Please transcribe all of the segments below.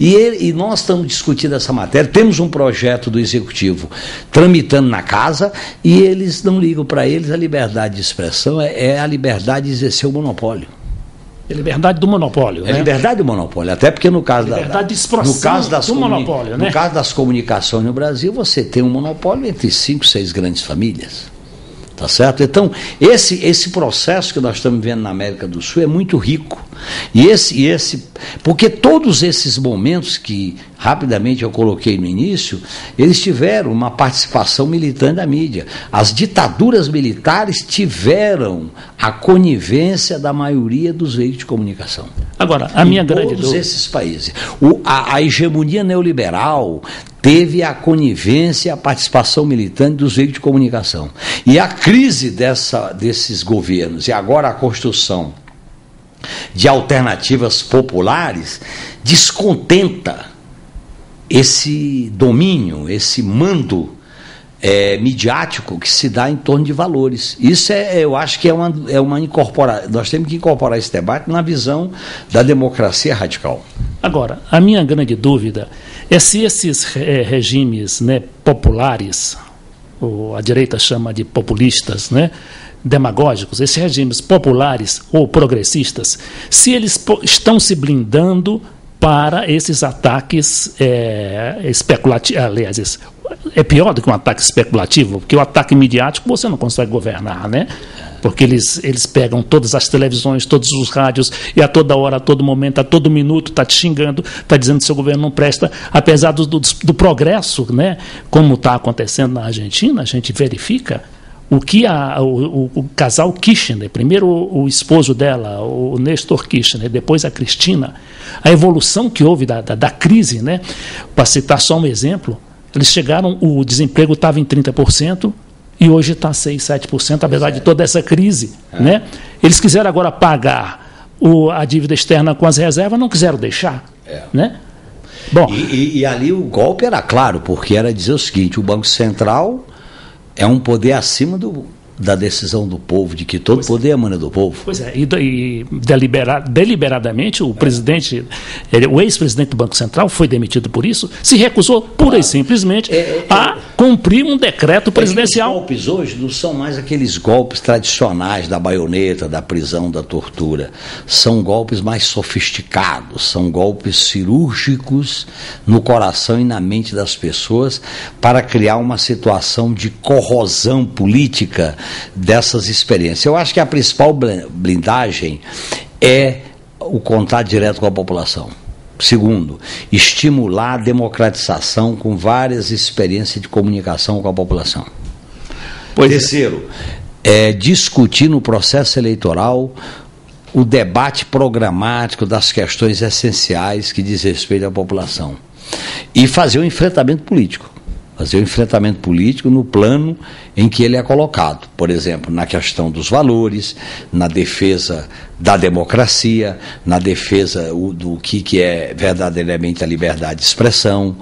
E nós estamos discutindo essa matéria, temos um projeto do Executivo tramitando na casa e eles não ligam para eles. A liberdade de expressão é a liberdade de exercer o monopólio. É liberdade do monopólio. É liberdade do monopólio, até porque no caso de expansão do monopólio, né? No caso das comunicações no Brasil, você tem um monopólio entre 5, 6 grandes famílias. Tá certo? Então, esse processo que nós estamos vendo na América do Sul é muito rico. Porque todos esses momentos que rapidamente eu coloquei no início, eles tiveram uma participação militante da mídia. As ditaduras militares tiveram a conivência da maioria dos veículos de comunicação. Agora, a minha grande dúvida... todos esses países. A hegemonia neoliberal teve a conivência e a participação militante dos veículos de comunicação. E a crise desses governos e agora a construção de alternativas populares descontenta esse domínio, esse mando midiático que se dá em torno de valores. Isso eu acho que nós temos que incorporar esse debate na visão da democracia radical. Agora, a minha grande dúvida é se esses regimes, né, populares, a direita chama de populistas, né, demagógicos, esses regimes populares ou progressistas, se eles estão se blindando para esses ataques especulativos. Aliás, é pior do que um ataque especulativo, porque o ataque midiático você não consegue governar, né? Porque eles pegam todas as televisões, todos os rádios, e a toda hora, a todo momento, a todo minuto está te xingando, está dizendo que seu governo não presta, apesar do progresso, né? Como está acontecendo na Argentina, a gente verifica o que o casal Kirchner, primeiro o esposo dela, o Néstor Kirchner, depois a Cristina, a evolução que houve da crise, né? Para citar só um exemplo, eles chegaram, o desemprego estava em 30%, e hoje está 6, 7%, apesar de toda essa crise. Né? Eles quiseram agora pagar a dívida externa com as reservas, não quiseram deixar. Né? Bom, e ali o golpe era claro, porque era dizer o seguinte: o Banco Central é um poder acima da decisão do povo, de que todo poder emana do povo. Pois é, e deliberadamente o presidente, o ex-presidente do Banco Central foi demitido por isso, se recusou pura e simplesmente a cumprir um decreto presidencial. Os golpes hoje não são mais aqueles golpes tradicionais da baioneta, da prisão, da tortura. São golpes mais sofisticados, são golpes cirúrgicos no coração e na mente das pessoas para criar uma situação de corrosão política dessas experiências. Eu acho que a principal blindagem é o contato direto com a população. Segundo, estimular a democratização com várias experiências de comunicação com a população. Terceiro, discutir no processo eleitoral o debate programático das questões essenciais que diz respeito à população. E fazer um enfrentamento político. Fazer um enfrentamento político no plano em que ele é colocado. Por exemplo, na questão dos valores, na defesa da democracia, na defesa do que é verdadeiramente a liberdade de expressão.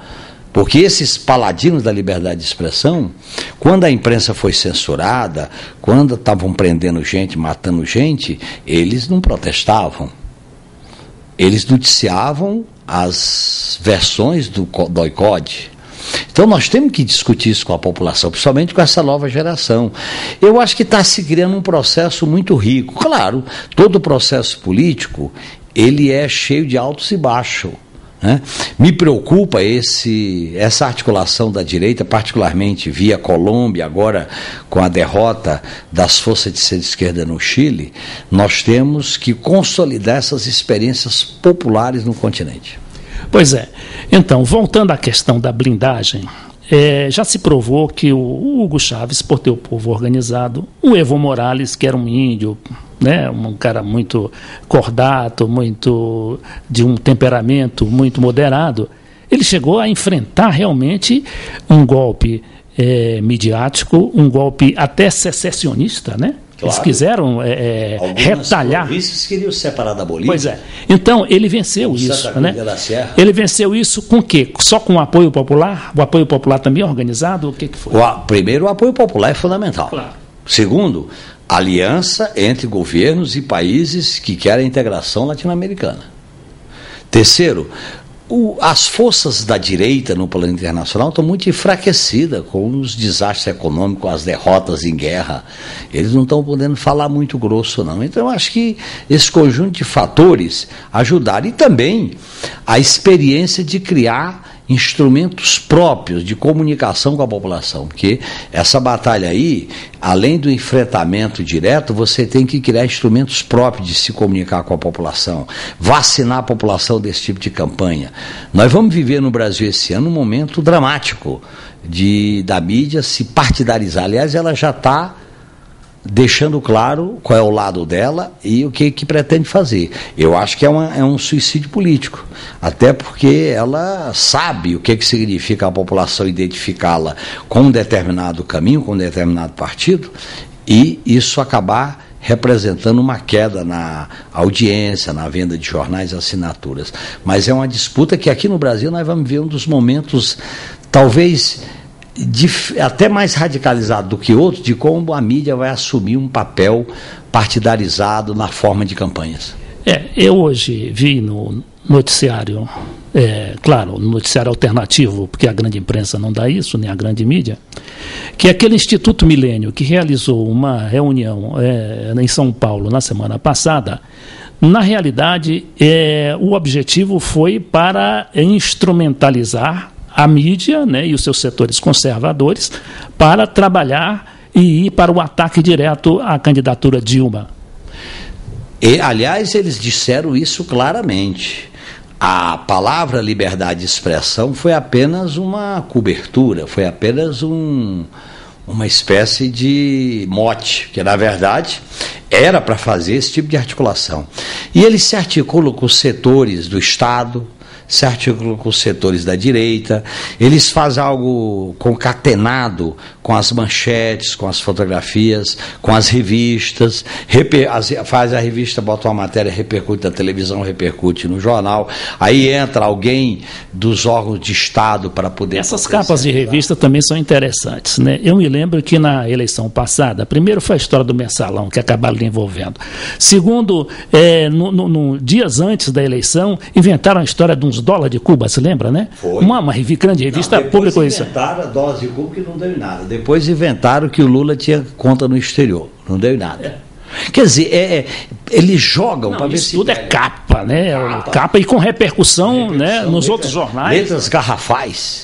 Porque esses paladinos da liberdade de expressão, quando a imprensa foi censurada, quando estavam prendendo gente, matando gente, eles não protestavam. Eles noticiavam as versões do doicode. Então nós temos que discutir isso com a população, principalmente com essa nova geração. Eu acho que está se criando um processo muito rico. Claro, todo processo político, ele é cheio de altos e baixos. Né? Me preocupa essa articulação da direita, particularmente via Colômbia, agora com a derrota das forças de centro-esquerda no Chile. Nós temos que consolidar essas experiências populares no continente. Pois é. Então, voltando à questão da blindagem, já se provou que o Hugo Chávez, por ter o povo organizado, o Evo Morales, que era um índio, né, um cara muito cordato, muito de um temperamento muito moderado, ele chegou a enfrentar realmente um golpe midiático, um golpe até secessionista, né? Claro. Eles quiseram retalhar. Algumas províncias queriam separar da Bolívia. Pois é. Então, ele venceu isso. Né? Ele venceu isso com o quê? Só com o apoio popular? O apoio popular também organizado? O que foi? Primeiro, o apoio popular é fundamental. Claro. Segundo, aliança entre governos e países que querem a integração latino-americana. Terceiro, As forças da direita no plano internacional estão muito enfraquecidas com os desastres econômicos, as derrotas em guerra. Eles não estão podendo falar muito grosso, não. Então, eu acho que esse conjunto de fatores ajudaram. E também a experiência de criar instrumentos próprios de comunicação com a população, porque essa batalha aí, além do enfrentamento direto, você tem que criar instrumentos próprios de se comunicar com a população, vacinar a população desse tipo de campanha. Nós vamos viver no Brasil esse ano um momento dramático da mídia se partidarizar. Aliás, ela já está deixando claro qual é o lado dela e o que pretende fazer. Eu acho que é um suicídio político, até porque ela sabe o que significa a população identificá-la com um determinado caminho, com um determinado partido, e isso acabar representando uma queda na audiência, na venda de jornais e assinaturas. Mas é uma disputa que aqui no Brasil nós vamos ver um dos momentos, talvez até mais radicalizado do que outros, de como a mídia vai assumir um papel partidarizado na forma de campanhas. Eu hoje vi no noticiário, claro, no noticiário alternativo, porque a grande imprensa não dá isso, nem a grande mídia, que aquele Instituto Milênio que realizou uma reunião em São Paulo na semana passada, na realidade, o objetivo foi para instrumentalizar a mídia, né, e os seus setores conservadores para trabalhar e ir para o ataque direto à candidatura Dilma. Aliás, eles disseram isso claramente. A palavra liberdade de expressão foi apenas uma cobertura, foi apenas uma espécie de mote, que na verdade era para fazer esse tipo de articulação. E eles se articulam com os setores do Estado, se articulam com os setores da direita, eles fazem algo concatenado com as manchetes, com as fotografias, com as revistas, faz a revista, bota uma matéria, repercute na televisão, repercute no jornal, aí entra alguém dos órgãos de Estado para poder... Essas capas de revista também são interessantes, né? Eu me lembro que na eleição passada, primeiro foi a história do mensalão, que acabaram lhe envolvendo. Segundo, dias antes da eleição, inventaram a história de uns dólares de Cuba, se lembra, né? Foi. Uma grande revista pública. Depois inventaram a dólar de Cuba que não deu em nada. Depois inventaram que o Lula tinha conta no exterior. Não deu em nada. Quer dizer, eles jogam para ver se... Isso tudo é capa, né? Capa e com repercussão, né, nos outros jornais. Letras garrafais.